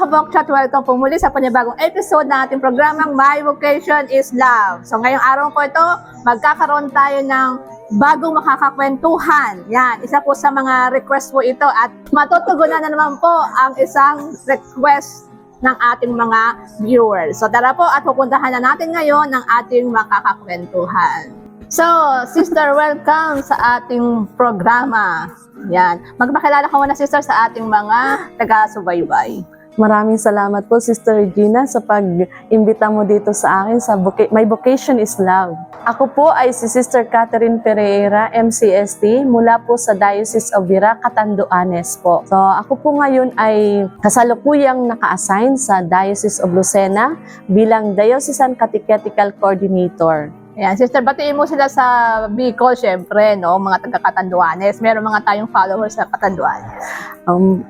kabokchat, welcome po muli sa panibagong episode ng ating programang My Vocation is Love. So ngayong araw po ito, magkakaroon tayo ng bagong makakakwentuhan. Yan, isa po sa mga request po ito at matutugunan na naman po ang isang request ng ating mga viewers. So tara po at pupuntahan na natin ngayon ng ating makakakwentuhan. So, sister, welcome sa ating programa. Yan. Magpakilala ka muna, sister, sa ating mga taga-subaybay. Maraming salamat po, Sister Regina, sa pag-imbita mo dito sa akin sa My Vocation is Love. Ako po ay si Sister Catherine Pereira, MCST, mula po sa Diocese of Virac, Catanduanes po. So, ako po ngayon ay kasalukuyang naka-assign sa Diocese of Lucena bilang Diocesan Catechetical Coordinator. Ayan, sister, batiin mo sila sa Bicol, syempre, no? Mga taga-Catanduanes. Meron mga tayong followers sa Catanduanes.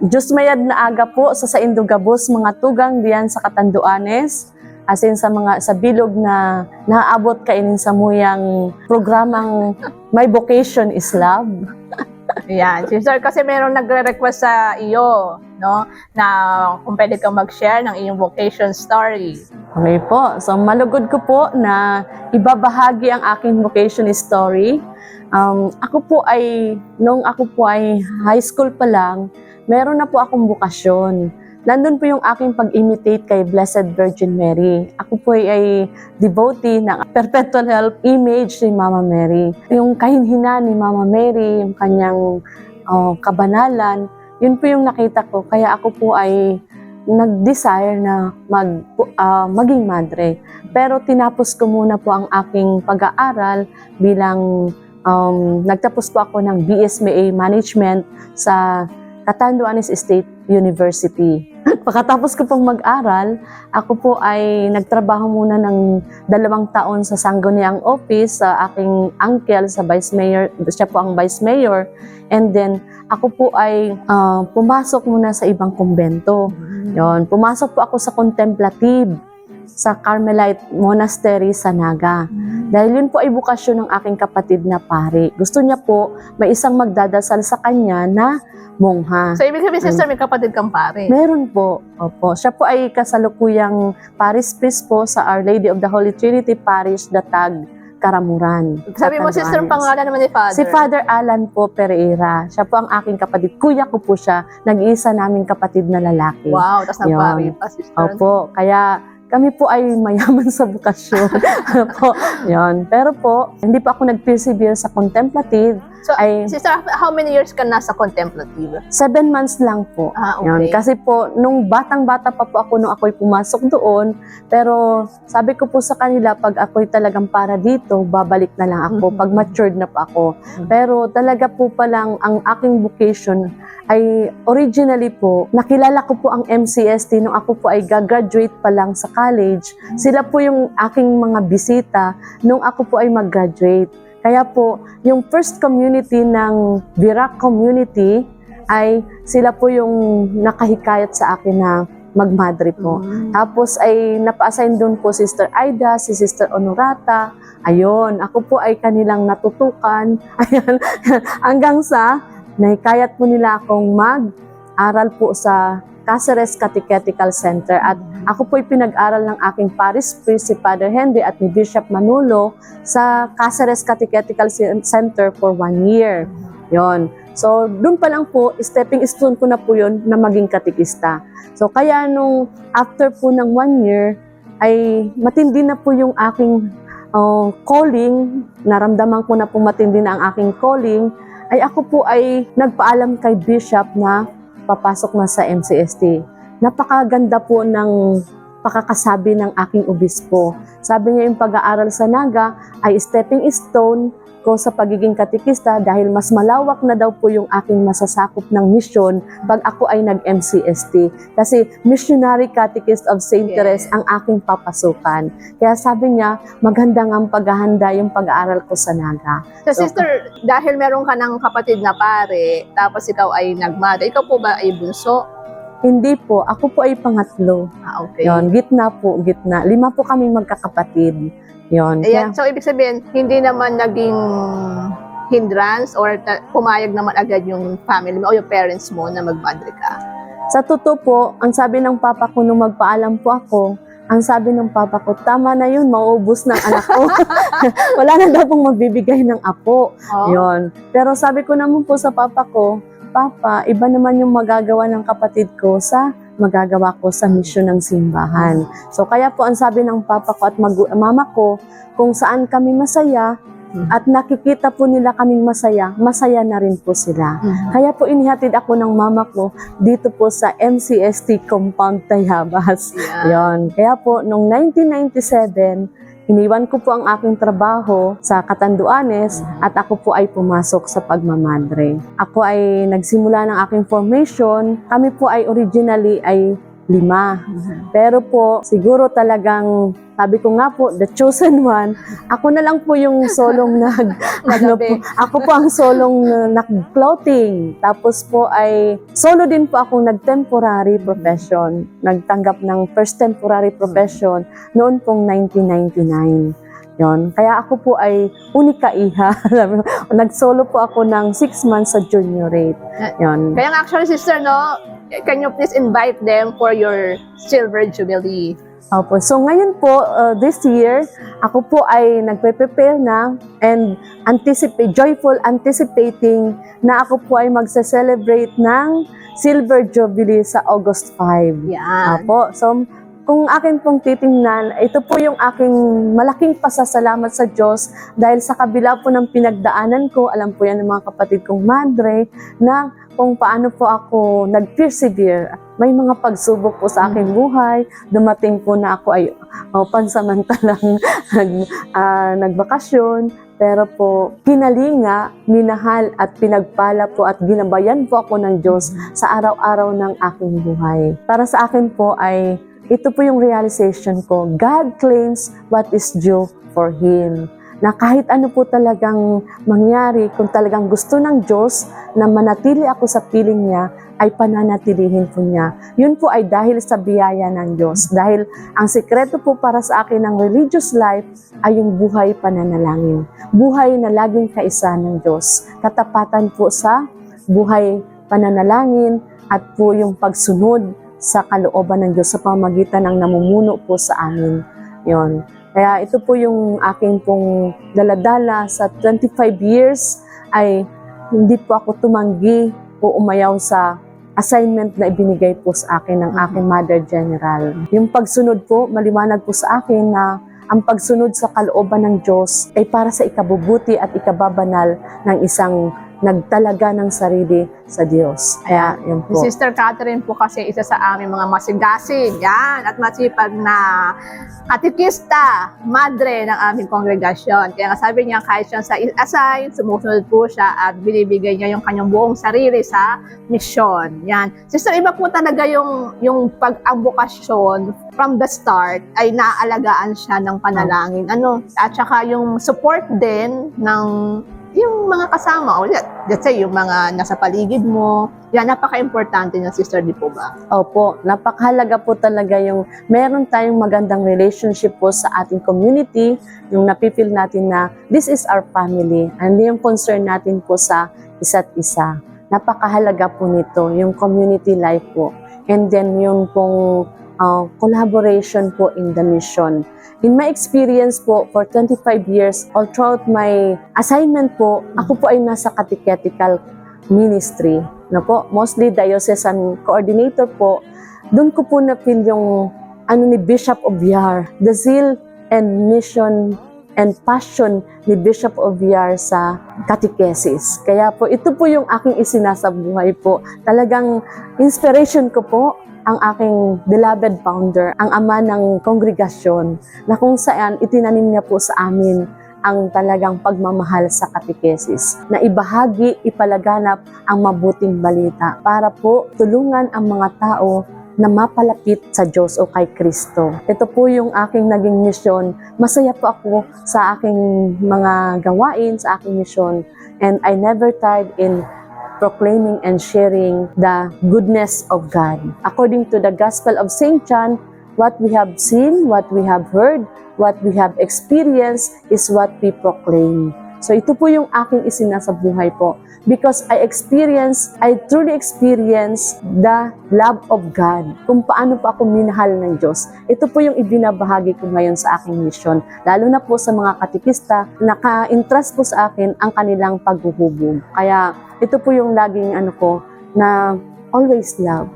Diyos mayad na aga po sa Indogabos, mga tugang diyan sa Catanduanes. As in sa bilog na naaabot kainin sa muyang programang My Vocation is Love. Ayan, sister, kasi meron nagre-request sa iyo, no? Na kung pwede kang mag-share ng iyong vocation story. Okay po. So, malugod ko po na ibabahagi ang aking vocation story. Nung ako po ay high school pa lang, meron na po akong bokasyon. Nandun po yung aking pag-imitate kay Blessed Virgin Mary. Ako po ay devotee ng perpetual help image ni Mama Mary. Yung kahinhinan ni Mama Mary, yung kanyang kabanalan, yun po yung nakita ko. Kaya ako po ay nag-desire na maging madre. Pero tinapos ko muna po ang aking pag-aaral bilang nagtapos po ako ng BSMA Management sa Catanduanes State University. Pagkatapos ko pong mag-aral, ako po ay nagtrabaho muna ng 2 taon sa Sangguniang Office sa aking uncle sa Vice Mayor. Siya po ang Vice Mayor. And then, ako po ay pumasok muna sa ibang kumbento. Yon, pumasok po ako sa Contemplative sa Carmelite Monastery sa Naga. Dahil yun po ay bukasyon ng aking kapatid na pari. Gusto niya po may isang magdadasal sa kanya na mongha. So, ibig sabihin, sister, may kapatid kang pare? Meron po. Opo. Siya po ay kasalukuyang parish priest po sa Our Lady of the Holy Trinity Parish, Datag, Karamuran. Sabi mo, sister, pangalan naman ni Father? Si Father Alan po Pereira. Siya po ang aking kapatid. Kuya ko po siya. Nag-iisa naming kapatid na lalaki. Wow, tapos nagpari pa, sister. Opo. Kaya kami po ay mayaman sa bukasyon. Po, yon. Pero po, hindi pa ako nag-persevere sa contemplative. So, sister, how many years ka nasa contemplative? 7 months lang po. Okay. Yun. Kasi po, nung batang-bata pa po ako nung ako'y pumasok doon, pero sabi ko po sa kanila, pag ako'y talagang para dito, babalik na lang ako, pag matured na pa ako. Pero talaga po palang ang aking vocation ay originally po, nakilala ko po ang MCST nung ako po ay gagraduate pa lang sa college. Sila po yung aking mga bisita nung ako po ay mag-graduate. Kaya po, yung first community ng Virac community ay sila po yung nakahikayat sa akin na magmadre po. Tapos ay napa-assign doon po Sister Aida, si Sister Honorata. Ayun, ako po ay kanilang natutukan. Ayan, hanggang sa nahikayat po nila akong mag-aral po sa Cáceres Catechetical Center at ako po'y pinag-aral ng aking parish priest si Father Henry at ni Bishop Manolo sa Cáceres Catechetical Center for 1 year. Yon. So, doon pa lang po, stepping stone ko na po yun na maging katekista. So, kaya nung after po ng 1 year, ay matindi na po yung aking calling, naramdaman ko na po matindi na ang aking calling, ay ako po ay nagpaalam kay Bishop na papasok na sa MCST. Napakaganda po ng pakakasabi ng aking obispo. Sabi niya yung pag-aaral sa Naga ay stepping stone ko sa pagiging katekista dahil mas malawak na daw po yung aking masasakop ng misyon pag ako ay nag-MCST. Kasi Missionary Catechist of St. Therese ang aking papasukan. Kaya sabi niya, maganda nga ang paghahanda yung pag-aaral ko sa Naga. So, sister, dahil meron ka ng kapatid na pare, tapos ikaw ay nagmada, ikaw po ba ay bunso? Hindi po, ako po ay pangatlo. Okay. Yon, gitna po, gitna. 5 po kami magkakapatid. Yon. Ayan, so ibig sabihin, hindi naman naging hindrance or pumayag naman agad yung family mo o yung parents mo na magmadre ka? Sa totoo po, ang sabi ng papa ko nung magpaalam po ako, ang sabi ng papa ko, tama na yun, mauubos ng anak ko. Wala na daw pong magbibigay ng apo. Oh. Yun. Pero sabi ko naman po sa papa ko, Papa, iba naman yung magagawa ng kapatid ko sa magagawa ko sa misyon ng simbahan. So kaya po ang sabi ng papa ko at mama ko, kung saan kami masaya at nakikita po nila kaming masaya, masaya na rin po sila. Kaya po inihatid ako ng mama ko dito po sa MCST Compound Tayabas. Yon. Kaya po, noong 1997, iniwan ko po ang aking trabaho sa Catanduanes at ako po ay pumasok sa pagmamadre. Ako ay nagsimula ng aking formation. Kami po ay originally ay 5. Pero po, siguro talagang, sabi ko nga po, the chosen one, ako na lang po yung solong ako po ang solong nag-clothing. Tapos po ay, solo din po akong nag-temporary profession. Nagtanggap ng first temporary profession noon pong 1999. Yon. Kaya ako po ay unika iha. Nag-solo po ako ng 6 months sa juniorate. Yon. Kaya nga actually, sister, no, can you please invite them for your Silver Jubilee? Opo. So ngayon po, this year, ako po ay nagpe-prepare na and joyful anticipating na ako po ay magse-celebrate ng Silver Jubilee sa August 5. Yan. Opo. So, kung akin pong titingnan, ito po yung aking malaking pasasalamat sa Diyos dahil sa kabila po ng pinagdaanan ko, alam po yan ng mga kapatid kong madre, na kung paano po ako nag-persevere. May mga pagsubok po sa aking buhay. Dumating po na ako ay pansamantalang nagbakasyon. Pero po, kinalinga, minahal at pinagpala po at ginabayan po ako ng Diyos sa araw-araw ng aking buhay. Para sa akin po ay ito po yung realization ko. God claims what is due for Him. Na kahit ano po talagang mangyari, kung talagang gusto ng Diyos na manatili ako sa piling niya, ay pananatilihin po niya. Yun po ay dahil sa biyaya ng Diyos. Dahil ang sikreto po para sa akin ng religious life ay yung buhay pananalangin. Buhay na laging kaisa ng Diyos. Katapatan po sa buhay pananalangin at po yung pagsunod sa kalooban ng Diyos sa pamamagitan ng namumuno po sa amin. Yon. Kaya ito po yung aking pong daladala sa 25 years ay hindi po ako tumanggi o umayaw sa assignment na ibinigay po sa akin ng aking Mother General. Yung pagsunod po, maliwanag po sa akin na ang pagsunod sa kalooban ng Diyos ay para sa ikabubuti at ikababanal ng isang nagtalaga ng sarili sa Diyos. Kaya, yun po. Si Sister Catherine po kasi isa sa aming mga masigasig, yan, at masipag na katikista, madre ng aming kongregasyon. Kaya nga sabi niya, kahit siya sa assign, sumusunod po siya at binibigay niya yung kanyang buong sarili sa misyon. Yan. Sister, iba po talaga yung pag-ambokasyon from the start ay naaalagaan siya ng panalangin. At saka yung support din ng yung mga kasama, o let's say, yung mga nasa paligid mo, yan, napaka-importante ng sister, di po ba? Opo, napakahalaga po talaga yung meron tayong magandang relationship po sa ating community, yung napipil natin na this is our family, and yung concern natin po sa isa't isa. Napakahalaga po nito, yung community life po. And then yung pong collaboration po in the mission. In my experience po, for 25 years, all throughout my assignment po, ako po ay nasa catechetical ministry. Mostly diocesan coordinator po. Doon ko po na-feel yung ni Bishop Oviar, the zeal and mission and passion ni Bishop Oviar sa catechesis. Kaya po, ito po yung aking isinasabuhay po. Talagang inspiration ko po ang aking beloved founder, ang ama ng kongregasyon, na kung saan itinanim niya po sa amin ang talagang pagmamahal sa catechesis, na ibahagi, ipalaganap ang mabuting balita para po tulungan ang mga tao na mapalapit sa Diyos o kay Kristo. Ito po yung aking naging misyon. Masaya po ako sa aking mga gawain, sa aking misyon, and I never tired in proclaiming and sharing the goodness of God. According to the Gospel of St. John, what we have seen, what we have heard, what we have experienced is what we proclaim. So ito po yung aking isinasa buhay po. Because I truly experience the love of God. Kung paano po ako minahal ng Diyos. Ito po yung ibinabahagi ko ngayon sa aking misyon. Lalo na po sa mga katikista, naka-interest po sa akin ang kanilang paghuhubog. Kaya ito po yung laging na always love.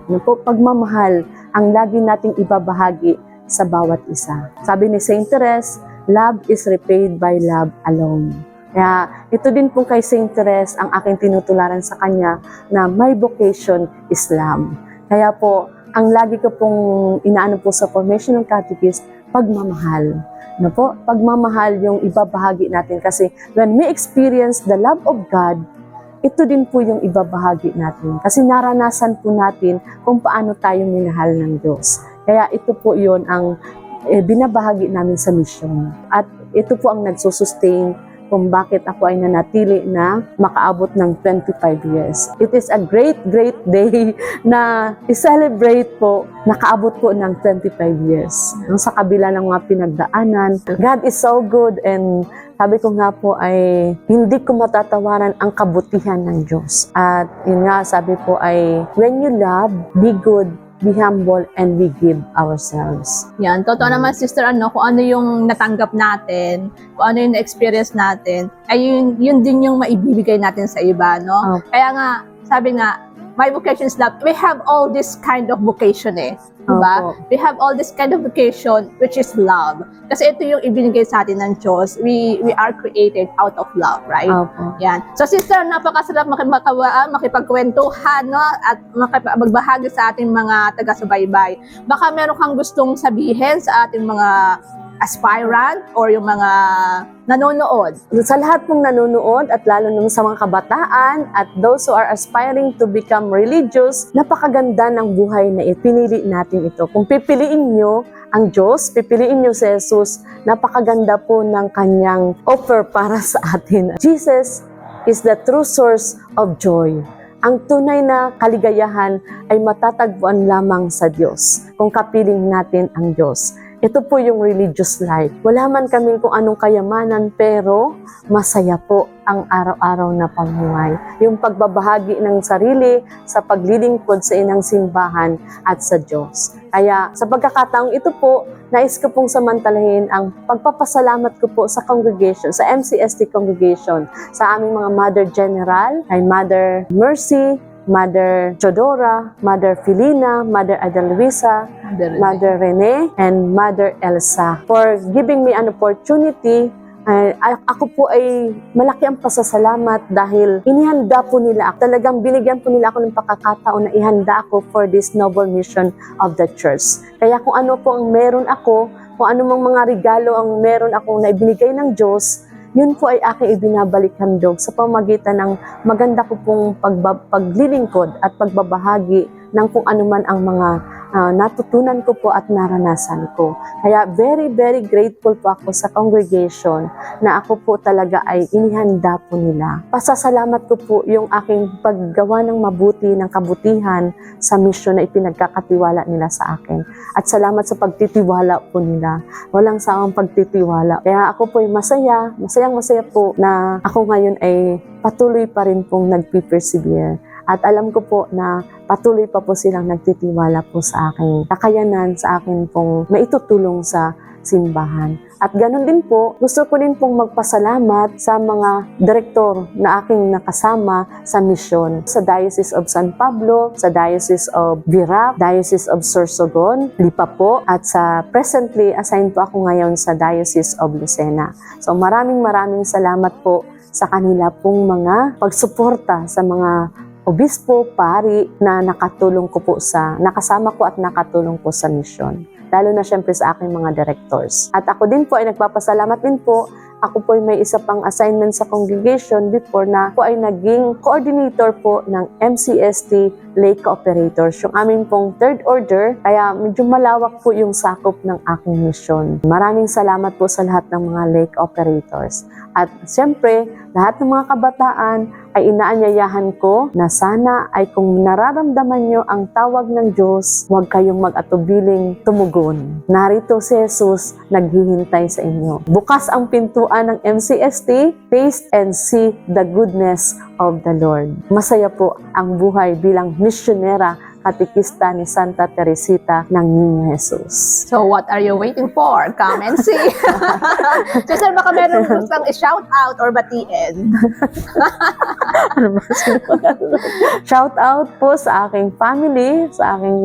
Pagmamahal ang lagi nating ibabahagi sa bawat isa. Sabi ni Saint Therese, love is repaid by love alone. Kaya ito din po kay Saint Therese ang aking tinutularan sa kanya na my vocation is love. Kaya po, ang lagi ko pong inaano po sa formation ng catechist, pagmamahal. Pagmamahal yung ibabahagi natin kasi when we experience the love of God, ito din po yung ibabahagi natin. Kasi naranasan po natin kung paano tayo minahal ng Diyos. Kaya ito po yun ang binabahagi namin sa mission. At ito po ang nagsusustain kung bakit ako ay nanatili na makaabot ng 25 years. It is a great day na i-celebrate po, nakaabot po ng 25 years. Sa kabila ng mga pinagdaanan, God is so good and sabi ko nga po ay hindi ko matatawaran ang kabutihan ng Diyos. At yun nga, sabi po ay, when you love, be good, be humble, and we give ourselves. Yan, totoo naman sister, kung ano yung natanggap natin, kung ano yung na-experience natin, ay yun din yung maibibigay natin sa iba, no? Okay. Kaya nga, sabi nga, my vocation is love. We have all this kind of vocation diba? Opo. We have all this kind of vocation which is love. Kasi ito yung ibinigay sa atin ng Diyos. We are created out of love, right? Opo. Yan. So sister, napakasarap makipagkwentuhan, no? At magbahagi sa ating mga taga-subaybay. Baka meron kang gustong sabihin sa ating mga aspirant or yung mga nanonood. Sa lahat pong nanonood at lalo nung sa mga kabataan at those who are aspiring to become religious, napakaganda ng buhay na pinili natin ito. Kung pipiliin nyo ang Diyos, pipiliin nyo si Jesus, napakaganda po ng kanyang offer para sa atin. Jesus is the true source of joy. Ang tunay na kaligayahan ay matatagpuan lamang sa Diyos kung kapiling natin ang Diyos. Ito po yung religious life. Wala man kaming kung anong kayamanan, pero masaya po ang araw-araw na pamumuhay. Yung pagbabahagi ng sarili sa paglilingkod sa inang simbahan at sa Diyos. Kaya sa pagkakataong ito po, nais ko pong samantalahin ang pagpapasalamat ko po sa congregation, sa MCST congregation, sa aming mga Mother General, kay Mother Mercy, Mother Chodora, Mother Filina, Mother Adelvisa, Mother Rene, and Mother Elsa for giving me an opportunity. Ako po ay malaki ang pasasalamat dahil inihanda po nila ako. Talagang binigyan po nila ako ng pagkakataon na ihanda ako for this noble mission of the church. Kaya kung ano po ang meron ako, kung ano mang mga regalo ang meron ako na ibinigay ng Diyos, yun po ay aking ibinabalik handog sa pamagitan ng maganda ko pong paglilingkod at pagbabahagi ng kung anuman ang mga natutunan ko po at naranasan ko. Kaya very, very grateful po ako sa congregation na ako po talaga ay inihanda po nila. Pasasalamat ko po yung aking paggawa ng mabuti, ng kabutihan sa misyon na ipinagkakatiwala nila sa akin. At salamat sa pagtitiwala po nila. Walang sawang pagtitiwala. Kaya ako po ay masaya po na ako ngayon ay patuloy pa rin pong nagpipersevere. At alam ko po na patuloy pa po silang nagtitiwala po sa aking kakayanan, sa akin pong maitutulong sa simbahan. At ganun din po, gusto ko din pong magpasalamat sa mga direktor na aking nakasama sa misyon. Sa Diocese of San Pablo, sa Diocese of Virac, Diocese of Sorsogon, Lipa po, at sa presently assigned po ako ngayon sa Diocese of Lucena. So maraming salamat po sa kanila pong mga pagsuporta sa mga obispo, pari na nakasama ko at nakatulong ko sa misyon. Lalo na syempre sa aking mga directors. At ako din po ay nagpapasalamat din po. Ako po ay may isa pang assignment sa congregation before na po ay naging coordinator po ng MCST Lay Cooperators, yung aming pong third order, kaya medyo malawak po yung sakop ng aking misyon. Maraming salamat po sa lahat ng mga lay cooperators. At siyempre, lahat ng mga kabataan ay inaanyayahan ko na sana ay kung nararamdaman nyo ang tawag ng Diyos, huwag kayong mag-atubiling tumugon. Narito si Jesus naghihintay sa inyo. Bukas ang pintuan ng MCST, taste and see the goodness of the Lord. Masaya po ang buhay bilang misyonera katikista ni Santa Teresita ng Niño Jesus. So what are you waiting for? Come and see. Sister, baka meron gustong i-shout out or batiin. Shout out po sa aking family, sa aking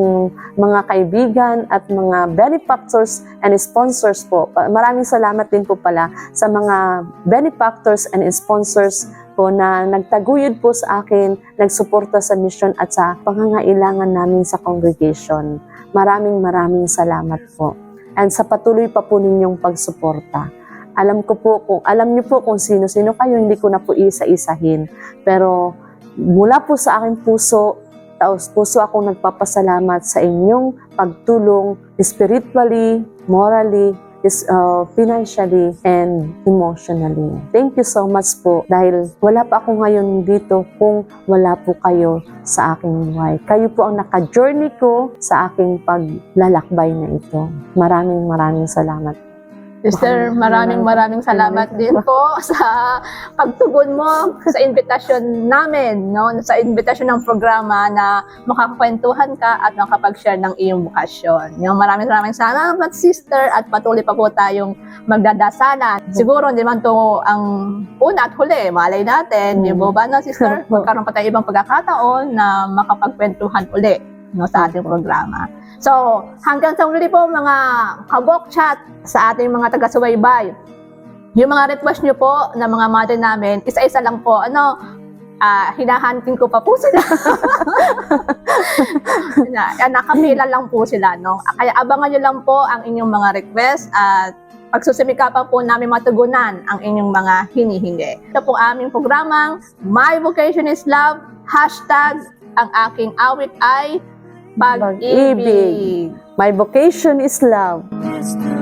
mga kaibigan at mga benefactors and sponsors po. Maraming salamat din po pala sa mga benefactors and sponsors po na nagtaguyod po sa akin, nagsuporta sa mission at sa pangangailangan namin sa congregation. Maraming salamat po. And sa patuloy pa po ninyong pagsuporta. Alam niyo po kung sino-sino kayo, hindi ko na po isa-isahin. Pero mula po sa aking puso akong nagpapasalamat sa inyong pagtulong spiritually, morally, financially, and emotionally. Thank you so much po dahil wala pa ako ngayon dito kung wala po kayo sa aking buhay. Kayo po ang naka-journey ko sa aking paglalakbay na ito. Maraming salamat. Sister, maraming salamat din po sa pagtugon mo sa invitasyon namin, no? Sa invitasyon ng programa na makakakwentuhan ka at makapag-share ng iyong bukasyon. Yung maraming salamat, sister, at patuloy pa po tayong magdadasalan. Siguro hindi man to ang una at huli, malay natin, di ba no, sister? Magkaroon pa tayo ibang pagkakataon na makapagkwentuhan uli, no, sa ating programa. So, hanggang sa muli po mga kabok chat sa ating mga taga-subaybay. Yung mga request nyo po ng mga mother namin, isa-isa lang po, hinahantin ko pa po sila. Nakapila lang po sila, no? Kaya abangan nyo lang po ang inyong mga request at pagsusumikapan po namin matugunan ang inyong mga hinihingi. Ito po aming programang My Vocation is Love, hashtag ang aking awit ay Pag-ibig. My vocation is love. It's the